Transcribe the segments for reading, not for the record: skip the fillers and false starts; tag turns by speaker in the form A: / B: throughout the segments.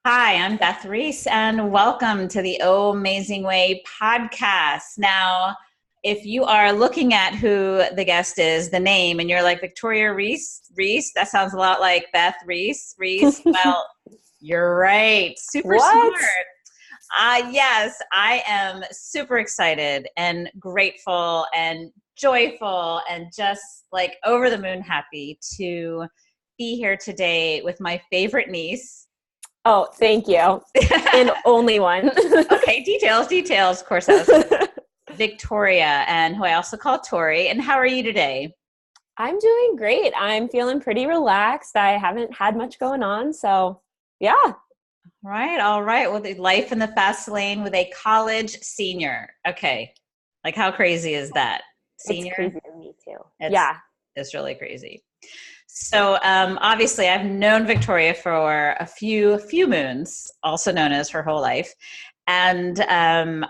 A: Hi, I'm Beth Reese, and welcome to the OHMazing Way podcast. Now, if you are looking at who the guest is, the name, and you're like, Victoria Reese, that sounds a lot like Beth Reese. Well, you're right. Super
B: What?
A: smart. Yes, I am super excited and grateful and joyful and just like over the moon happy to be here today with my favorite niece.
B: Oh, thank you. And only one.
A: Okay, details. Of course, that was Victoria, and who I also call Tori. And how are you today?
B: I'm doing great. I'm feeling pretty relaxed. I haven't had much going on. So, yeah.
A: All right. Well, the life in the fast lane with a college senior. Okay. Like, how crazy is that?
B: It's
A: Senior?
B: crazy to me, too.
A: It's
B: Yeah.
A: it's really crazy. So obviously I've known Victoria for a few moons, also known as her whole life. And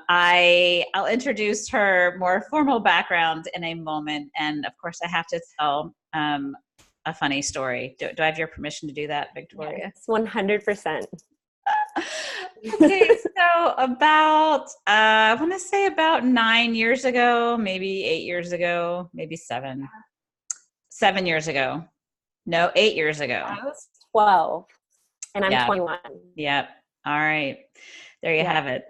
A: I'll introduce her more formal background in a moment. And of course I have to tell a funny story. Do I have your permission to do that, Victoria?
B: Yes, 100%.
A: Okay, so about I want to say about 9 years ago, maybe 8 years ago, maybe 7 years ago. No, 8 years ago.
B: I was 12 and I'm
A: Yeah.
B: 21.
A: Yep. All right. There you
B: Yeah.
A: have it.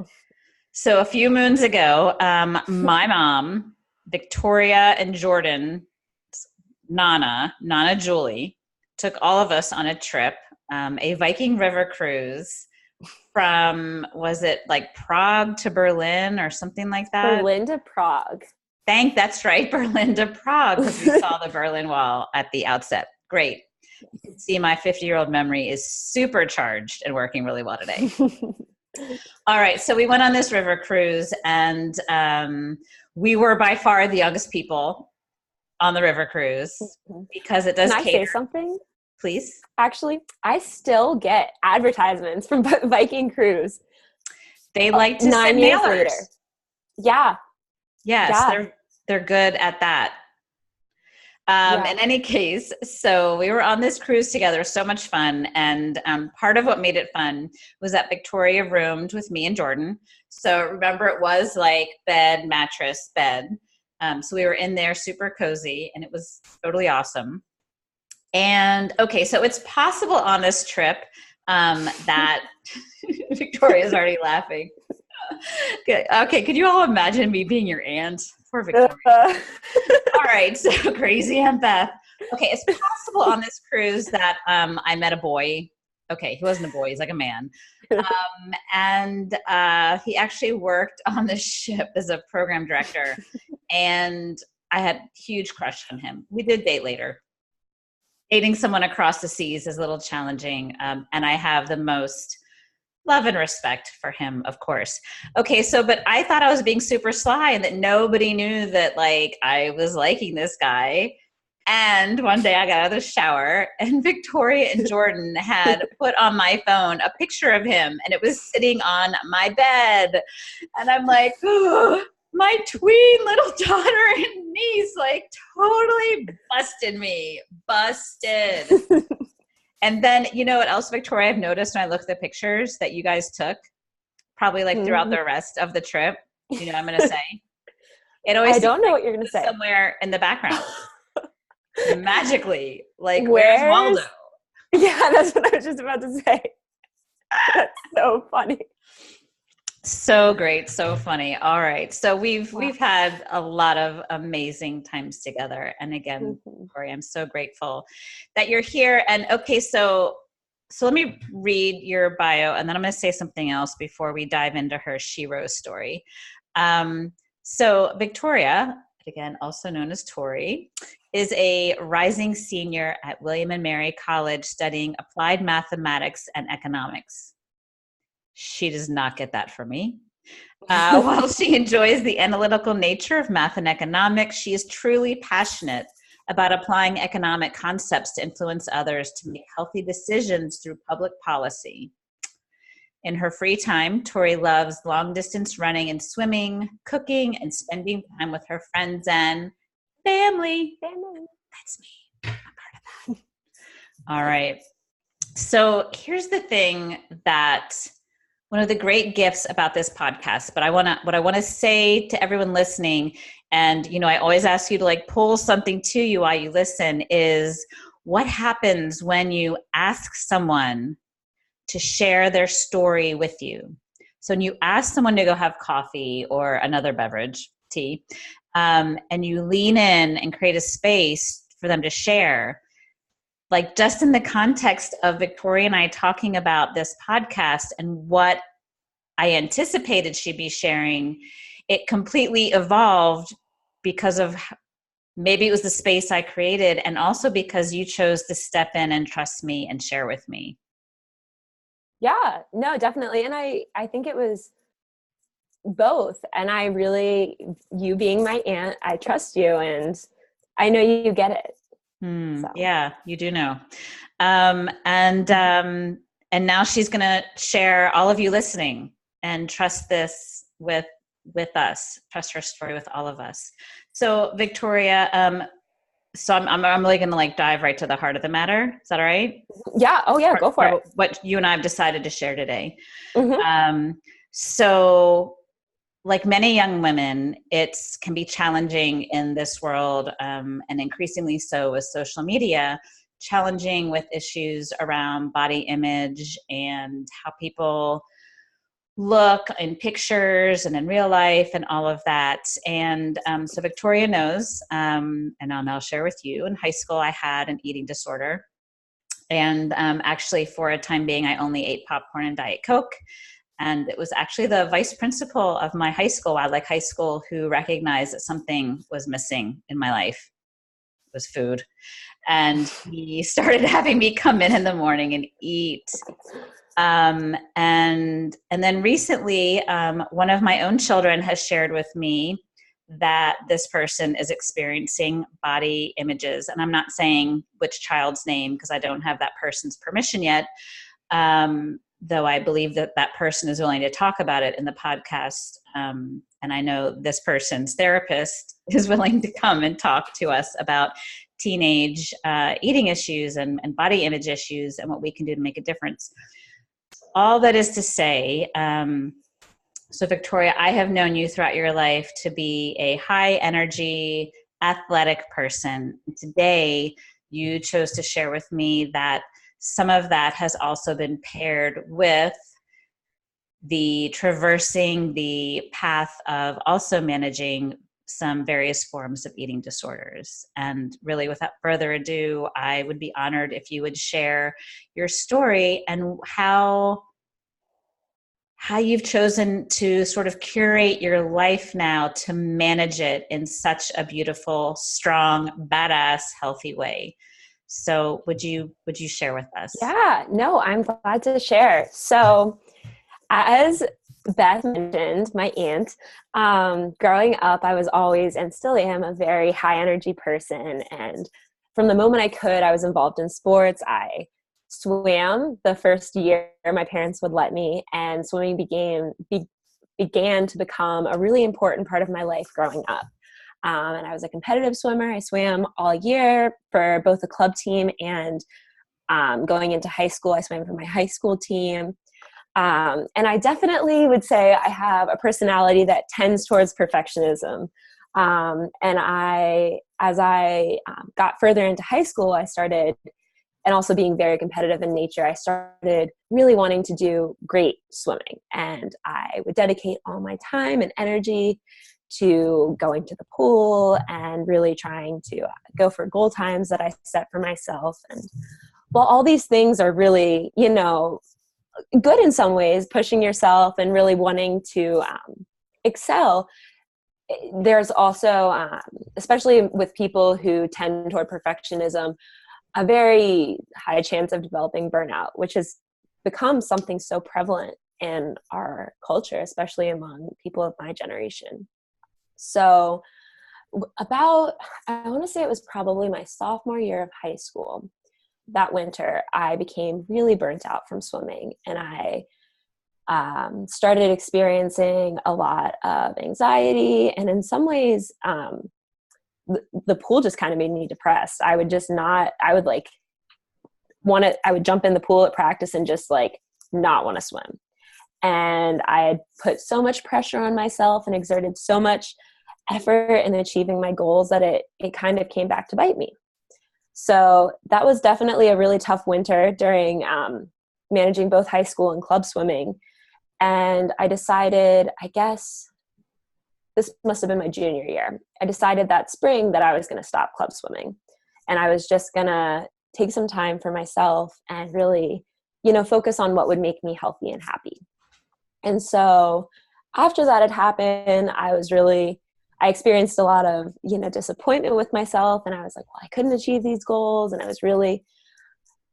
A: So a few moons ago, my mom, Victoria and Jordan, Nana Julie, took all of us on a trip, a Viking River cruise from, was it like Prague to Berlin or something like that?
B: Berlin to Prague.
A: That's right, Berlin to Prague, because we saw the Berlin Wall at the outset. Great. You can see my 50-year-old memory is supercharged and working really well today. All right, so we went on this river cruise, and we were by far the youngest people on the river cruise because it does
B: Can I
A: cater.
B: say something?
A: Please.
B: Actually, I still get advertisements from Viking Cruise.
A: They like to
B: 9
A: send
B: years
A: mailers.
B: later. Yeah.
A: Yes,
B: Yeah.
A: they're good at that.
B: Yeah.
A: In any case, so we were on this cruise together, so much fun. And part of what made it fun was that Victoria roomed with me and Jordan. So remember, it was like bed, mattress, bed. So we were in there super cozy, and it was totally awesome. And okay, so it's possible on this trip that Victoria's already laughing. Okay, could you all imagine me being your aunt? Poor Victoria. All right, so crazy and Beth. Okay, it's possible on this cruise that I met a boy. Okay, he wasn't a boy; he's like a man, and he actually worked on the ship as a program director. And I had huge crush on him. We did date later. Dating someone across the seas is a little challenging, and I have the most love and respect for him, of course. Okay, so but I thought I was being super sly and that nobody knew that like I was liking this guy. And one day I got out of the shower and Victoria and Jordan had put on my phone a picture of him and it was sitting on my bed. And I'm like, oh, my tween little daughter and niece like totally busted me. Busted. And then, you know what else, Victoria, I've noticed when I look at the pictures that you guys took, probably like throughout the rest of the trip, you know what I'm going to say? It always
B: I don't know
A: like
B: what you're going to say.
A: Somewhere in the background. Magically. Like, where's Waldo?
B: Yeah, that's what I was just about to say. That's so funny.
A: So great, so funny. All right. So we've had a lot of amazing times together. And again, Corey, I'm so grateful that you're here. And okay, so let me read your bio and then I'm going to say something else before we dive into her Shiro story. So Victoria, again, also known as Tori, is a rising senior at William and Mary College studying applied mathematics and economics. She does not get that from me. While she enjoys the analytical nature of math and economics, she is truly passionate about applying economic concepts to influence others to make healthy decisions through public policy. In her free time, Tori loves long-distance running and swimming, cooking, and spending time with her friends and family. That's me. I'm part of that. All right. So here's the thing, that one of the great gifts about this podcast, but what I want to say to everyone listening, and, I always ask you to like pull something to you while you listen, is what happens when you ask someone to share their story with you. So when you ask someone to go have coffee or another beverage, tea, and you lean in and create a space for them to share, like just in the context of Victoria and I talking about this podcast and what I anticipated she'd be sharing, it completely evolved because of maybe it was the space I created, and also because you chose to step in and trust me and share with me.
B: Yeah, no, definitely. And I think it was both. And I really, you being my aunt, I trust you and I know you get it. So.
A: Yeah, you do know. And now she's going to share, all of you listening, and trust this with us, trust her story with all of us. So Victoria, so I'm really going to like dive right to the heart of the matter. Is that all right?
B: Yeah. Oh yeah. Go for it.
A: What you and I have decided to share today.
B: Mm-hmm.
A: So like many young women, it can be challenging in this world, and increasingly so with social media, challenging with issues around body image and how people look in pictures and in real life and all of that. And so Victoria knows, and I'll now share with you, in high school I had an eating disorder. And actually for a time being, I only ate popcorn and Diet Coke. And it was actually the vice principal of my high school, Wildlife High School, who recognized that something was missing in my life. It was food. And he started having me come in the morning and eat. And then recently, one of my own children has shared with me that this person is experiencing body images. And I'm not saying which child's name because I don't have that person's permission yet. Though I believe that that person is willing to talk about it in the podcast. And I know this person's therapist is willing to come and talk to us about teenage eating issues and body image issues and what we can do to make a difference. All that is to say, so Victoria, I have known you throughout your life to be a high energy, athletic person. Today, you chose to share with me that some of that has also been paired with the traversing the path of also managing some various forms of eating disorders. And really, without further ado, I would be honored if you would share your story and how you've chosen to sort of curate your life now to manage it in such a beautiful, strong, badass, healthy way. So would you share with us?
B: Yeah, no, I'm glad to share. So as Beth mentioned, my aunt, growing up, I was always, and still am, a very high energy person. And from the moment I could, I was involved in sports. I swam the first year my parents would let me, and swimming began to become a really important part of my life growing up. And I was a competitive swimmer. I swam all year for both the club team and going into high school, I swam for my high school team. And I definitely would say I have a personality that tends towards perfectionism. And as I got further into high school, I started, and also being very competitive in nature, I started really wanting to do great swimming. And I would dedicate all my time and energy to going to the pool and really trying to go for goal times that I set for myself. And while all these things are really, good in some ways, pushing yourself and really wanting to excel, there's also, especially with people who tend toward perfectionism, a very high chance of developing burnout, which has become something so prevalent in our culture, especially among people of my generation. So I want to say it was probably my sophomore year of high school, that winter, I became really burnt out from swimming, and I started experiencing a lot of anxiety, and in some ways, the pool just kind of made me depressed. I would I would jump in the pool at practice and just like not want to swim. And I had put so much pressure on myself and exerted so much effort in achieving my goals that it kind of came back to bite me. So that was definitely a really tough winter during managing both high school and club swimming. And I decided, I guess this must have been my junior year, I decided that spring that I was going to stop club swimming. And I was just going to take some time for myself and really, focus on what would make me healthy and happy. And so after that had happened, I experienced a lot of, disappointment with myself. And I was like, well, I couldn't achieve these goals. And I was really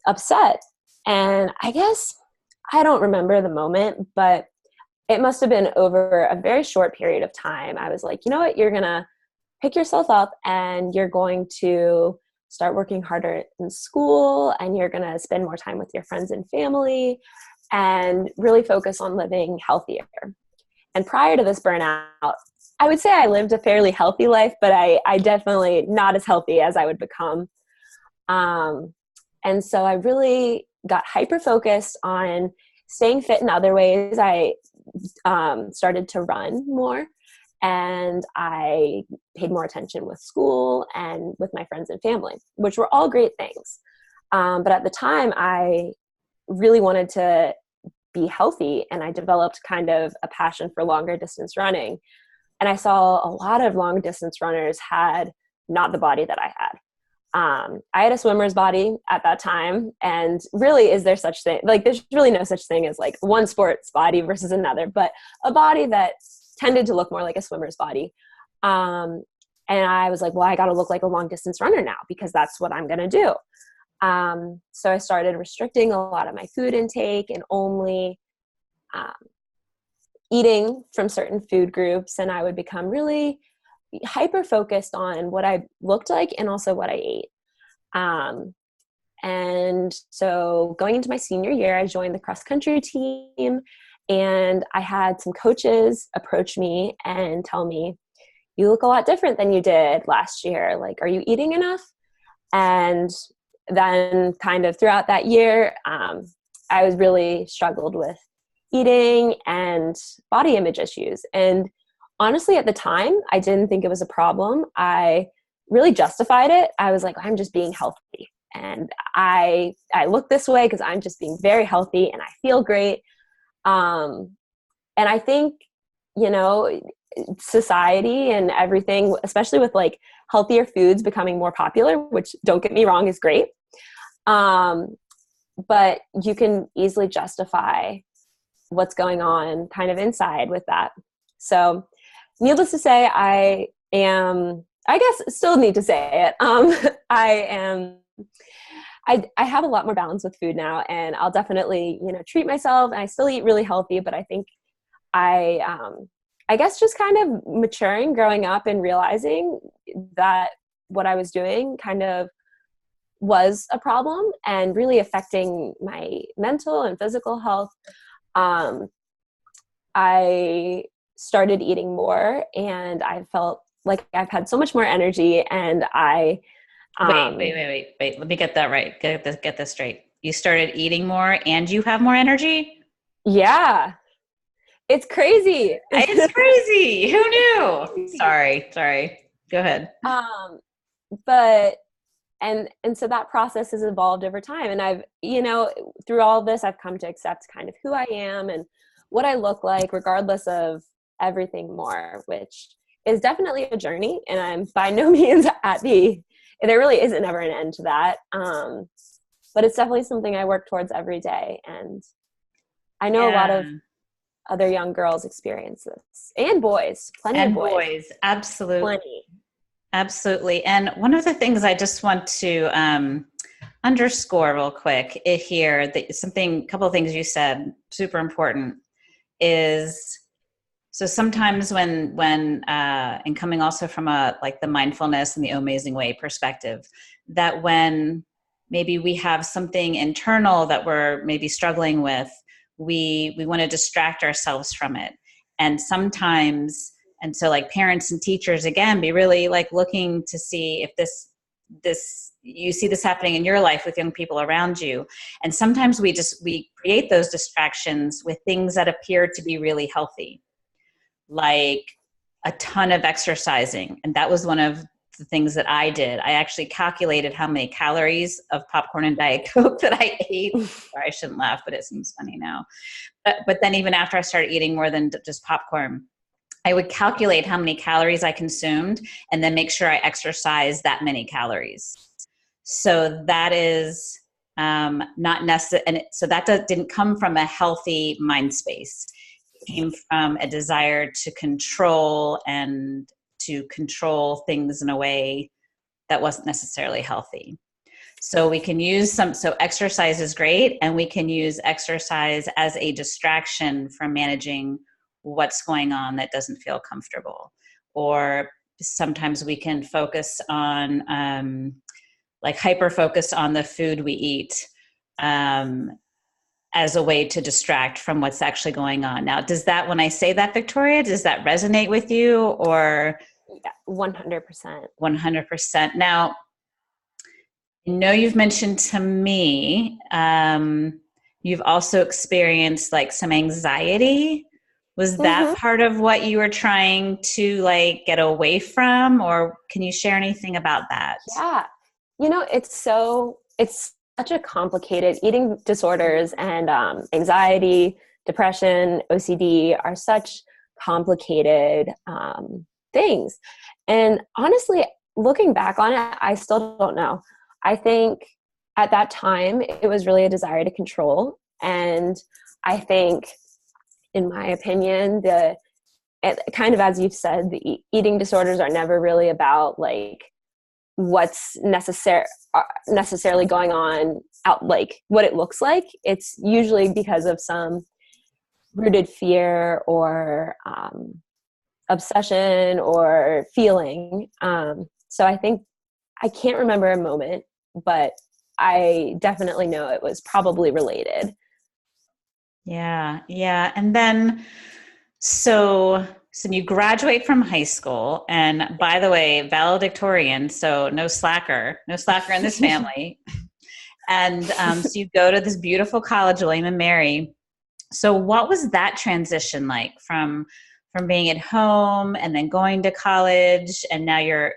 B: upset. And I guess I don't remember the moment, but it must have been over a very short period of time. I was like, you know what, you're going to pick yourself up and you're going to start working harder in school and you're going to spend more time with your friends and family and really focus on living healthier. And prior to this burnout, I would say I lived a fairly healthy life, but I definitely not as healthy as I would become. And so I really got hyper-focused on staying fit in other ways. I started to run more, and I paid more attention with school and with my friends and family, which were all great things. But at the time, I really wanted to be healthy, and I developed kind of a passion for longer distance running. And I saw a lot of long distance runners had not the body that I had. I had a swimmer's body at that time. And really, is there such thing? Like, there's really no such thing as like one sports body versus another, but a body that tended to look more like a swimmer's body. And I was like, well, I got to look like a long distance runner now because that's what I'm going to do. So I started restricting a lot of my food intake and only eating from certain food groups. And I would become really hyper-focused on what I looked like and also what I ate. And so going into my senior year, I joined the cross-country team, and I had some coaches approach me and tell me, you look a lot different than you did last year. Like, are you eating enough? And then kind of throughout that year, I was really struggled with eating and body image issues. And honestly, at the time, I didn't think it was a problem. I really justified it. I was like, I'm just being healthy. And I look this way because I'm just being very healthy and I feel great. And I think, society and everything, especially with like healthier foods becoming more popular, which don't get me wrong is great. But you can easily justify what's going on kind of inside with that. So needless to say, I still need to say it. I have a lot more balance with food now, and I'll definitely, treat myself, and I still eat really healthy, but I think I guess just kind of maturing, growing up and realizing that what I was doing kind of was a problem and really affecting my mental and physical health. I started eating more, and I felt like I've had so much more energy, and I
A: wait. Let me get that right. Get this straight. You started eating more and you have more energy?
B: Yeah. It's crazy.
A: It's crazy. Who knew? Sorry. Go ahead.
B: But so that process has evolved over time. And I've, through all of this, I've come to accept kind of who I am and what I look like, regardless of everything more, which is definitely a journey. And I'm by no means there really isn't ever an end to that. But it's definitely something I work towards every day. And I know a lot of other young girls experience this, and boys, plenty of boys.
A: Absolutely.
B: Plenty.
A: Absolutely. And one of the things I just want to underscore real quick here, that a couple of things you said, super important, is so sometimes when and coming also from like the mindfulness and the OHMazing Way perspective, that when maybe we have something internal that we're maybe struggling with, we want to distract ourselves from it. And sometimes, and so like parents and teachers, again, be really like looking to see if this you see this happening in your life with young people around you. And sometimes we create those distractions with things that appear to be really healthy, like a ton of exercising. And that was one of the things that I did. I actually calculated how many calories of popcorn and Diet Coke that I ate. Sorry, I shouldn't laugh, but it seems funny now. But then even after I started eating more than just popcorn, I would calculate how many calories I consumed and then make sure I exercised that many calories. So that is not necessary. And so that didn't come from a healthy mind space. It came from a desire to control things in a way that wasn't necessarily healthy. So we can use so exercise is great, and we can use exercise as a distraction from managing what's going on that doesn't feel comfortable. Or sometimes we can focus on, hyper focus on the food we eat as a way to distract from what's actually going on. Now, when I say that, Victoria, does that resonate with you, or?
B: Yeah, 100%.
A: 100%. Now, I know you've mentioned to me, you've also experienced like some anxiety. Was that part of what you were trying to get away from, or can you share anything about that?
B: Yeah. It's such a complicated eating disorders, and anxiety, depression, OCD are such complicated things. And honestly, looking back on it, I still don't know. I think at that time, it was really a desire to control. And I think, in my opinion, kind of as you've said, the eating disorders are never really about what's necessarily going on out, what it looks like. It's usually because of some rooted fear or obsession or feeling. So I think I can't remember a moment, but I definitely know it was probably related.
A: Yeah. Yeah. And then, so you graduate from high school, and by the way, valedictorian, so no slacker in this family. And so you go to this beautiful college, William and Mary. So what was that transition like from being at home and then going to college, and now you're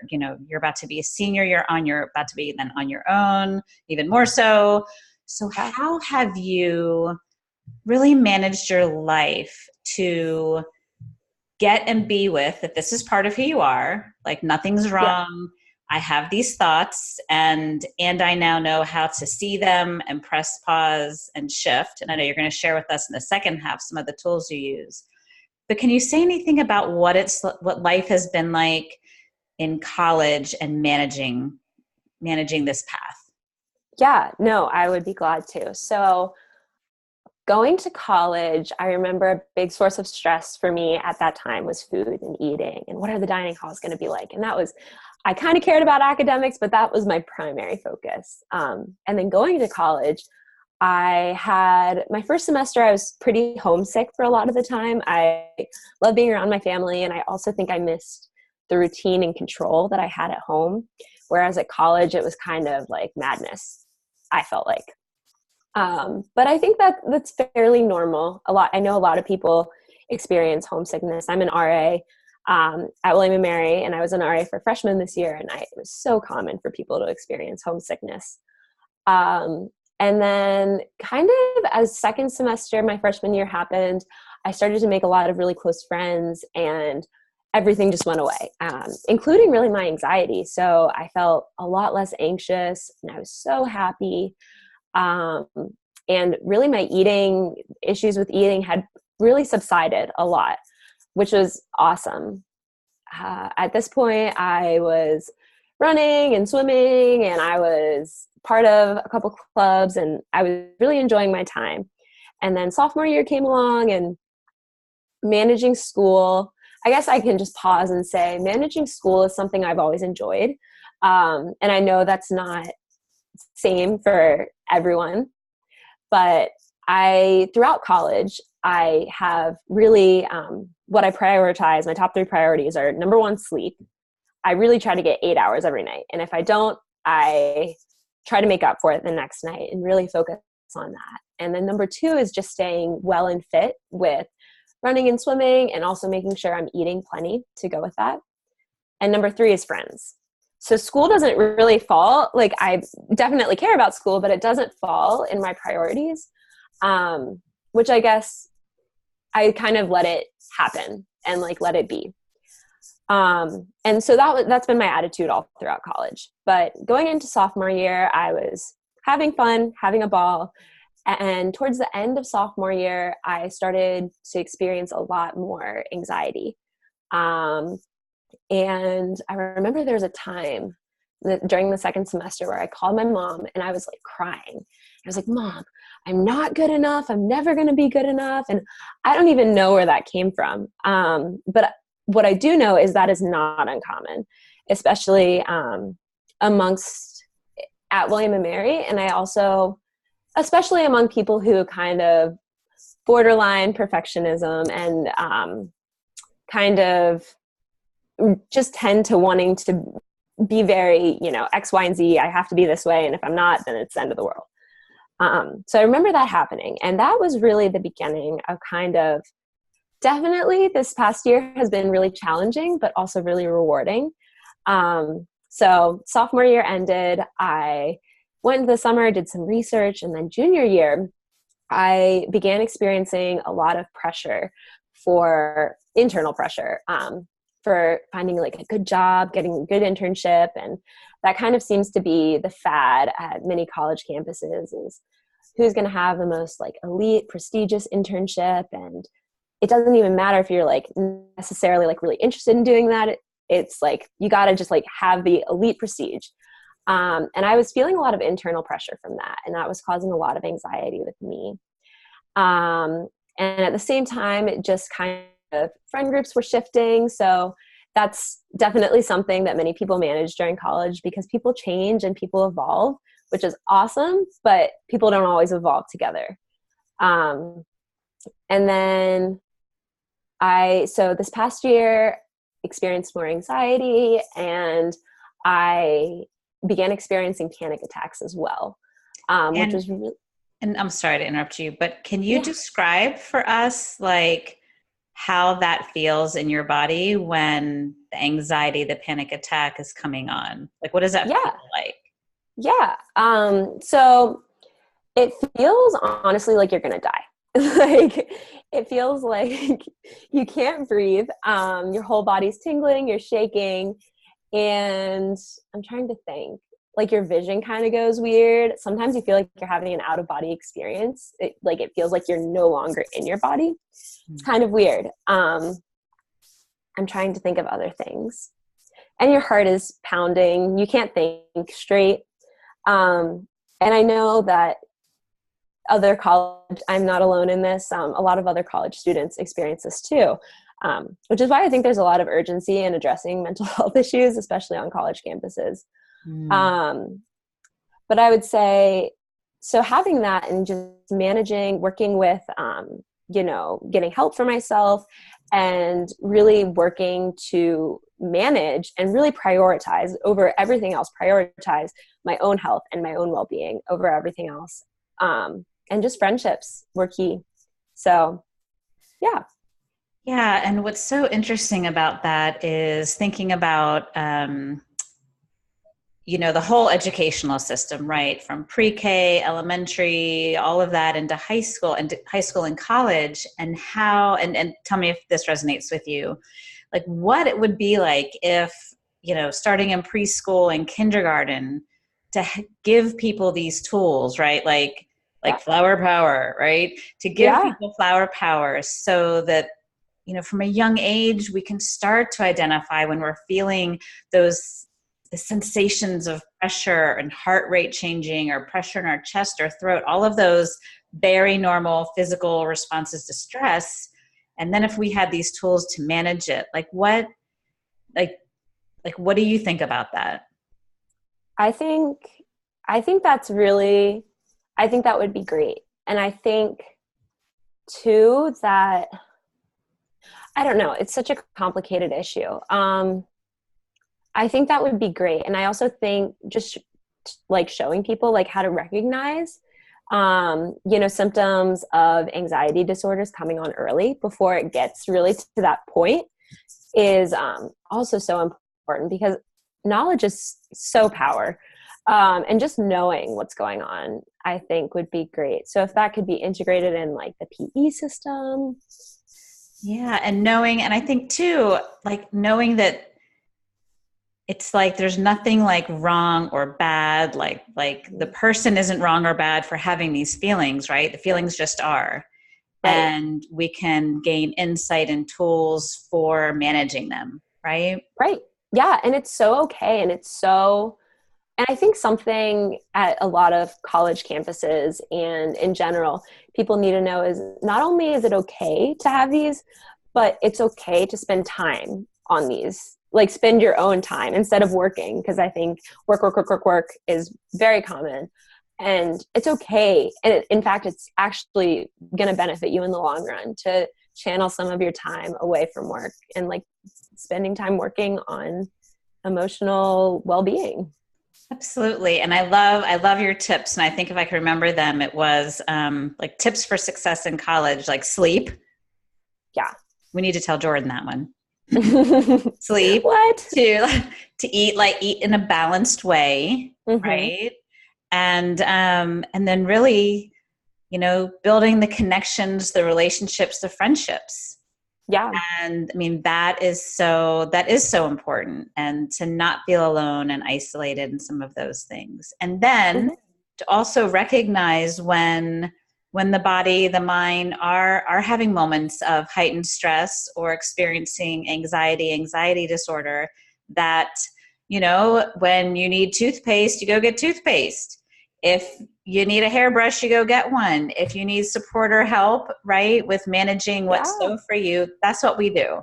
A: about to be a senior, you're about to be then on your own, even more so. So how have you really managed your life to get and be with that this is part of who you are, nothing's wrong. Yeah. I have these thoughts, and I now know how to see them and press pause and shift. And I know you're going to share with us in the second half some of the tools you use. But can you say anything about what life has been like in college and managing this path?
B: Yeah, no, I would be glad to. So going to college, I remember a big source of stress for me at that time was food and eating, and what are the dining halls going to be like? And I kind of cared about academics, but that was my primary focus. And then going to college, I had my first semester, I was pretty homesick for a lot of the time. I love being around my family, and I also think I missed the routine and control that I had at home. Whereas at college, it was kind of like madness, I felt like. But I think that's fairly normal. I know a lot of people experience homesickness. I'm an RA at William & Mary, and I was an RA for freshmen this year, and it was so common for people to experience homesickness. And then kind of as second semester, my freshman year happened, I started to make a lot of really close friends, and everything just went away, including really my anxiety. So I felt a lot less anxious, and I was so happy. And really my issues with eating had really subsided a lot, which was awesome. At this point, I was running and swimming, and I was part of a couple clubs, and I was really enjoying my time. And then sophomore year came along, and managing school, I guess I can just pause and say managing school is something I've always enjoyed. And I know that's not same for everyone, but throughout college, I have really, what I prioritize, my top 3 priorities are: number 1, sleep. I really try to get 8 hours every night. And if I don't, I try to make up for it the next night and really focus on that. And then number 2 is just staying well and fit with running and swimming, and also making sure I'm eating plenty to go with that. And number 3 is friends. So school doesn't really fall, like I definitely care about school, but it doesn't fall in my priorities, which I guess I kind of let it happen and like let it be. And so that's been my attitude all throughout college. But going into sophomore year, I was having fun, having a ball. And towards the end of sophomore year, I started to experience a lot more anxiety. And I remember there was a time during the second semester where I called my mom and I was like crying. I was like, Mom, I'm not good enough. I'm never going to be good enough. And I don't even know where that came from. But what I do know is that is not uncommon, especially amongst at William & Mary. And I also, especially among people who kind of borderline perfectionism and kind of just tend to wanting to be very, X, Y, and Z. I have to be this way. And if I'm not, then it's the end of the world. So I remember that happening. And that was really the beginning of kind of, definitely this past year has been really challenging, but also really rewarding. So sophomore year ended, I went into the summer, did some research, and then junior year, I began experiencing a lot of pressure for internal pressure, for finding like a good job, getting a good internship. And that kind of seems to be the fad at many college campuses, is who's going to have the most like elite, prestigious internship. And it doesn't even matter if you're like necessarily like really interested in doing that. It's like, you got to just like have the elite prestige. And I was feeling a lot of internal pressure from that. And that was causing a lot of anxiety with me. And at the same time, it just kind of friend groups were shifting. So that's definitely something that many people manage during college, because people change and people evolve, which is awesome, but people don't always evolve together. And then so this past year experienced more anxiety, and I began experiencing panic attacks as well, which was really...
A: And I'm sorry to interrupt you, but can you describe for us like how that feels in your body when the anxiety, the panic attack is coming on? Like, what does that feel like?
B: Yeah. So it feels honestly like you're going to die. Like, it feels like you can't breathe. Your whole body's tingling, you're shaking. And I'm trying to think, like your vision kind of goes weird. Sometimes you feel like you're having an out of body experience. It feels like you're no longer in your body. It's kind of weird. I'm trying to think of other things. And your heart is pounding. You can't think straight. And I know that other college, I'm not alone in this. A lot of other college students experience this too, which is why I think there's a lot of urgency in addressing mental health issues, especially on college campuses. But I would say, so having that and just managing, working with, getting help for myself and really working to manage and really prioritize over everything else, prioritize my own health and my own well-being over everything else. And just friendships were key. So, yeah.
A: Yeah. And what's so interesting about that is thinking about, the whole educational system, right? From pre-K, elementary, all of that into high school and college, and how, and tell me if this resonates with you, like what it would be like if, starting in preschool and kindergarten to give people these tools, right? Like flower power, right? To give people flower power so that, from a young age, we can start to identify when we're feeling the sensations of pressure and heart rate changing, or pressure in our chest or throat, all of those very normal physical responses to stress. And then if we had these tools to manage it, what do you think about that?
B: I think that's really, I think that would be great. And I think too that, I don't know, it's such a complicated issue. I think that would be great. And I also think just like showing people like how to recognize, symptoms of anxiety disorders coming on early before it gets really to that point is also so important, because knowledge is so power. And just knowing what's going on, I think, would be great. So if that could be integrated in like the PE system.
A: Yeah. And knowing, and I think too, like knowing that it's like there's nothing like wrong or bad, like the person isn't wrong or bad for having these feelings, right? The feelings just are. Right. And we can gain insight and tools for managing them, right?
B: Right. Yeah. And it's so okay. And I think something at a lot of college campuses and in general, people need to know is not only is it okay to have these, but it's okay to spend time on these. Like spend your own time instead of working, because I think work is very common, and it's okay. And in fact, it's actually going to benefit you in the long run to channel some of your time away from work and like spending time working on emotional well-being.
A: Absolutely. And I love your tips. And I think if I can remember them, it was like tips for success in college, like sleep.
B: Yeah.
A: We need to tell Jordan that one. Sleep.
B: What?
A: To eat in a balanced way, right? And then really, building the connections, the relationships, the friendships.
B: Yeah.
A: And I mean, that is so important, and to not feel alone and isolated in some of those things. And then to also recognize when the body, the mind are having moments of heightened stress or experiencing anxiety disorder, that, when you need toothpaste, you go get toothpaste. If you need a hairbrush, you go get one. If you need support or help, right, with managing what's so for you, that's what we do.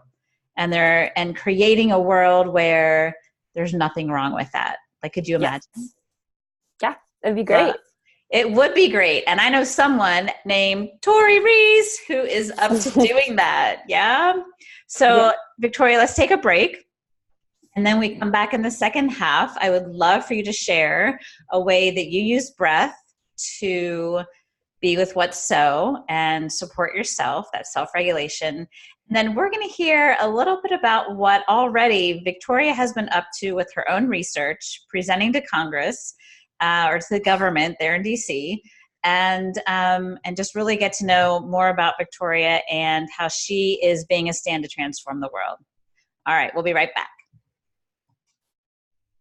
A: And creating a world where there's nothing wrong with that. Like, could you imagine?
B: Yeah, that'd be great.
A: It would be great. And I know someone named Victoria Reese who is up to doing that. Yeah. So Victoria, let's take a break. And then we come back in the second half. I would love for you to share a way that you use breath to be with what's so and support yourself, that self-regulation. And then we're going to hear a little bit about what already Victoria has been up to with her own research, presenting to Congress or to the government there in DC, and just really get to know more about Victoria and how she is being a stand to transform the world. All right, we'll be right back.